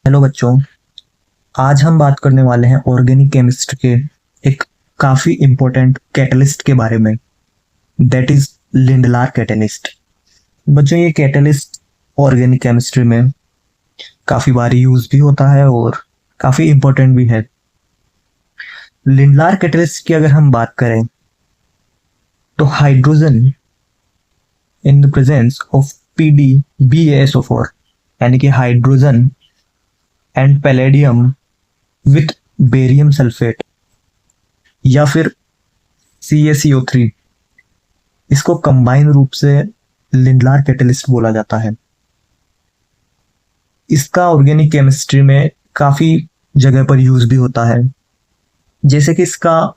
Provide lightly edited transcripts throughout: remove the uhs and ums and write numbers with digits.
Hello बच्चों, आज हम बात करने वाले हैं ऑर्गेनिक केमिस्ट्री के एक काफी इंपॉर्टेंट कैटलिस्ट के बारे में। That is Lindlar catalyst. बच्चों, ये कैटलिस्ट ऑर्गेनिक केमिस्ट्री में काफी बार यूज भी होता है और काफी इंपॉर्टेंट भी है। लिंडलार कैटलिस्ट की अगर हम बात करें तो hydrogen in the presence of PdBaSO4 यानी कि hydrogen and palladium with barium sulphate या फिर CaCO3, इसको कंबाइन रूप से लिंडलार कैटलिस्ट बोला जाता है। इसका ऑर्गेनिक केमिस्ट्री में काफी जगह पर यूज भी होता है। जैसे कि इसका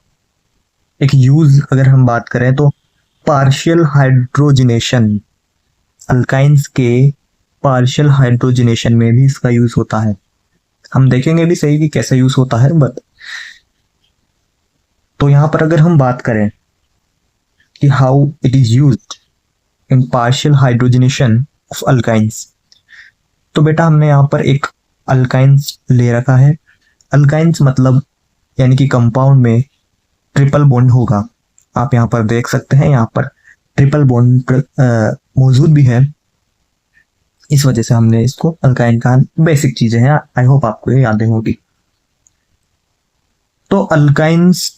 एक यूज अगर हम बात करें तो पार्शियल हाइड्रोजिनेशन, अल्काइंस के पार्शियल हाइड्रोजिनेशन में भी इसका यूज होता है। हम देखेंगे भी सही कि कैसे यूज होता है। बट तो यहां पर अगर हम बात करें कि how it is used in partial hydrogenation of alkynes, तो बेटा हमने यहाँ पर एक अल्काइंस ले रखा है। अल्काइंस मतलब यानी कि कंपाउंड में ट्रिपल बॉन्ड होगा। आप यहाँ पर देख सकते हैं, यहाँ पर ट्रिपल बॉन्ड मौजूद भी है। इस वजह से हमने इसको अल्काइन कहा। बेसिक चीजें हैं, आई होप आपको ये यादें होगी। तो अल्काइंस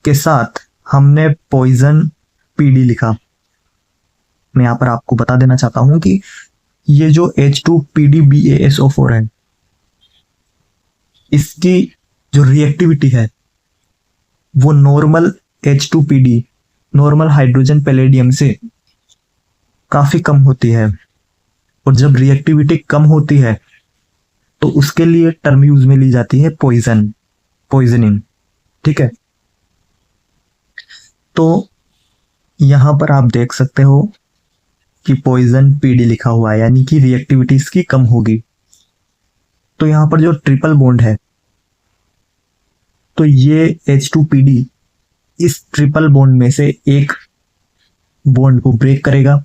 के साथ हमने पॉइजन PD लिखा। मैं यहाँ पर आपको बता देना चाहता हूं कि ये जो H2PdBaSO4 है, इसकी जो रिएक्टिविटी है वो normal H2PD, normal hydrogen palladium से काफी कम होती है। और जब रिएक्टिविटी कम होती है तो उसके लिए टर्म यूज में ली जाती है पॉइजनिंग। ठीक है, तो यहां पर आप देख सकते हो कि पॉइजन PD लिखा हुआ है, यानी कि रिएक्टिविटी इसकी कम होगी। तो यहां पर जो ट्रिपल बॉन्ड है, तो ये H2PD इस ट्रिपल बॉन्ड में से एक बॉन्ड को ब्रेक करेगा,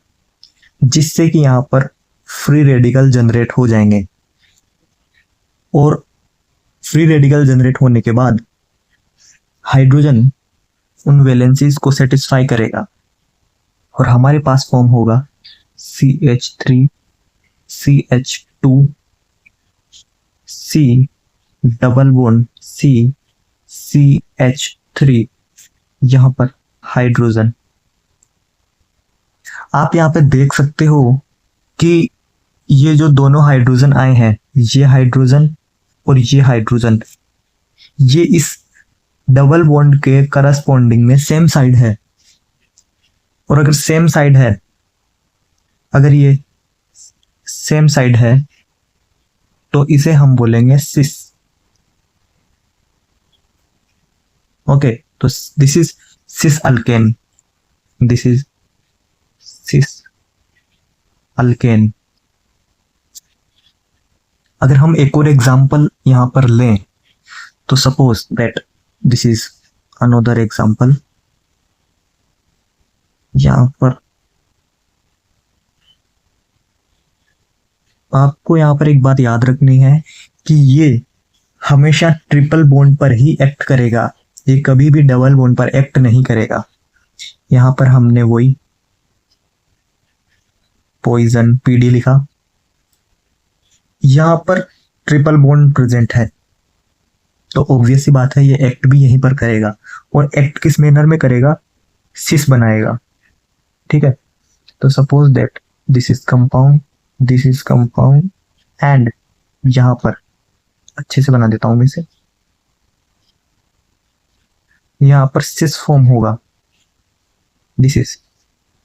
जिससे कि यहां पर फ्री रेडिकल जनरेट हो जाएंगे। और फ्री रेडिकल जनरेट होने के बाद हाइड्रोजन उन वैलेंसीज को सेटिस्फाई करेगा और हमारे पास फॉर्म होगा CH3 CH2 C double bond C CH3, यहां पर हाइड्रोजन। आप यहां पे देख सकते हो कि ये जो दोनों हाइड्रोजन आए हैं, ये हाइड्रोजन और ये हाइड्रोजन, ये इस डबल बॉन्ड के करस्पॉन्डिंग में सेम साइड है। और अगर सेम साइड है, अगर ये सेम साइड है तो इसे हम बोलेंगे सिस। ओके, तो this is sis alkane, this is sis alkane. अगर हम एक और एग्जांपल यहां पर लें तो suppose that this is another example. यहां पर आपको यहां पर एक बात याद रखनी है कि ये हमेशा ट्रिपल बॉन्ड पर ही एक्ट करेगा, ये कभी भी डबल बॉन्ड पर एक्ट नहीं करेगा। यहां पर हमने वही पॉइजन PD लिखा। यहां पर ट्रिपल बॉन्ड प्रेजेंट है तो ऑब्वियस सी बात है ये एक्ट भी यहीं पर करेगा। और एक्ट किस मैनर में करेगा? सिस बनाएगा। ठीक है, तो suppose that this is compound, this is compound and यहां पर अच्छे से बना देता हूं मैं इसे। यहां पर सिस फॉर्म होगा, दिस इज,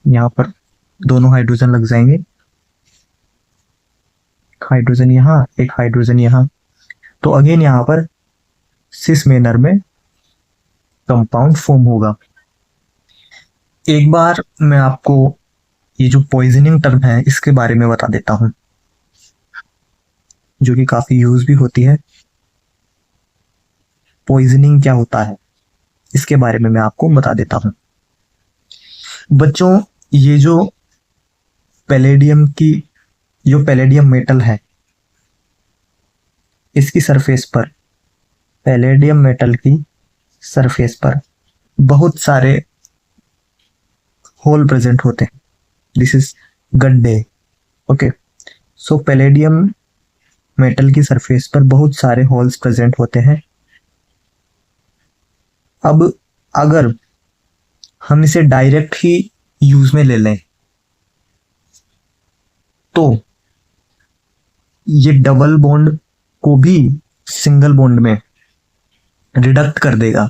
यहां पर दोनों हाइड्रोजन लग जाएंगे, हाइड्रोजन यहां, एक हाइड्रोजन यहां। तो अगेन यहां पर सिस मैनर में कंपाउंड फॉर्म होगा। एक बार मैं आपको ये जो पॉइजनिंग टर्म है इसके बारे में बता देता हूं, जो कि काफी यूज भी होती है। पॉइजनिंग क्या होता है इसके बारे में मैं आपको बता देता हूं। बच्चों, ये जो पैलेडियम मेटल है, इसकी सरफेस पर, पैलेडियम मेटल की सरफेस पर बहुत सारे होल प्रेजेंट होते हैं। दिस इज गड्ढे। ओके, सो पैलेडियम मेटल की सरफेस पर बहुत सारे होल्स प्रेजेंट होते हैं। अब अगर हम इसे डायरेक्ट ही यूज में ले लें तो ये डबल बॉन्ड को भी सिंगल बॉन्ड में रिडक्ट कर देगा।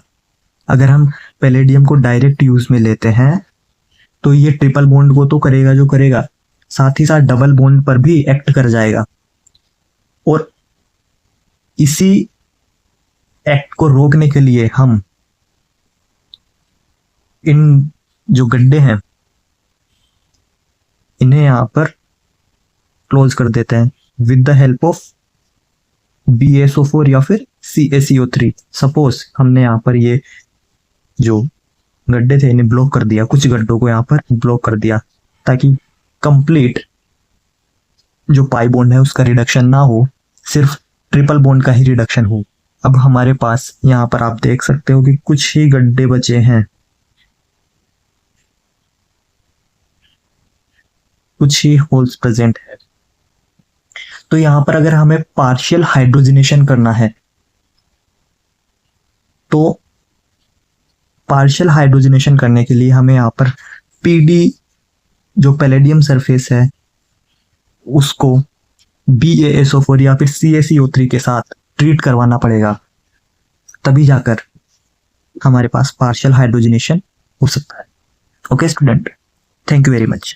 अगर हम पैलेडियम को डायरेक्ट यूज में लेते हैं तो ये ट्रिपल बॉन्ड को तो करेगा जो करेगा, साथ ही साथ डबल बॉन्ड पर भी एक्ट कर जाएगा। और इसी एक्ट को रोकने के लिए हम इन जो गड्ढे हैं इन्हें यहां पर क्लोज कर देते हैं with the help of BaSO4 या फिर CaCO3। सपोज हमने यहाँ पर ये जो गड्ढे थे इन्हें ब्लॉक कर दिया, कुछ गड्ढों को यहाँ पर ब्लॉक कर दिया ताकि कंप्लीट जो पाई बॉन्ड है उसका रिडक्शन ना हो, सिर्फ ट्रिपल बॉन्ड का ही रिडक्शन हो। अब हमारे पास यहाँ पर आप देख सकते हो कि कुछ ही गड्ढे बचे हैं, कुछ ही होल्स प्रेजेंट है। तो यहां पर अगर हमें पार्शियल हाइड्रोजनेशन करना है तो पार्शियल हाइड्रोजनेशन करने के लिए हमें यहाँ पर PD जो पैलेडियम सरफेस है उसको BaSO4 या फिर CaCO3 के साथ ट्रीट करवाना पड़ेगा, तभी जाकर हमारे पास पार्शियल हाइड्रोजनेशन हो सकता है। Okay student, thank you very much.